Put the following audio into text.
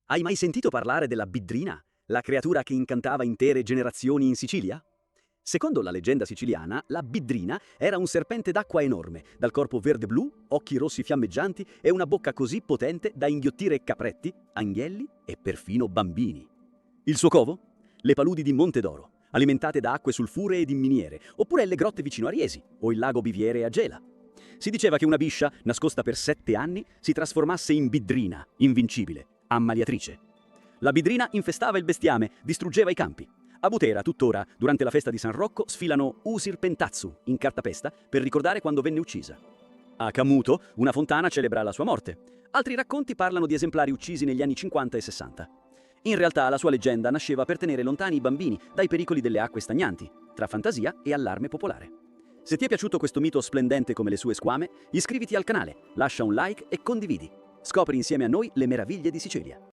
Hai mai sentito parlare della Biddrina, la creatura che incantava intere generazioni in Sicilia? Secondo la leggenda siciliana, la Biddrina era un serpente d'acqua enorme, dal corpo verde-blu, occhi rossi fiammeggianti e una bocca così potente da inghiottire capretti, agnelli e perfino bambini. Il suo covo? Le paludi di Monte d'Oro, alimentate da acque sulfuree di miniere, oppure le grotte vicino a Riesi o il lago Biviere a Gela. Si diceva che una biscia, nascosta per 7 anni, si trasformasse in Biddrina, invincibile, ammaliatrice. La Biddrina infestava il bestiame, distruggeva i campi. A Butera, tuttora, durante la festa di San Rocco, sfilano Usir Pentazzu, in cartapesta, per ricordare quando venne uccisa. A Camuto, una fontana celebra la sua morte. Altri racconti parlano di esemplari uccisi negli anni 50 e 60. In realtà la sua leggenda nasceva per tenere lontani i bambini dai pericoli delle acque stagnanti, tra fantasia e allarme popolare. Se ti è piaciuto questo mito splendente come le sue squame, iscriviti al canale, lascia un like e condividi. Scopri insieme a noi le meraviglie di Sicilia.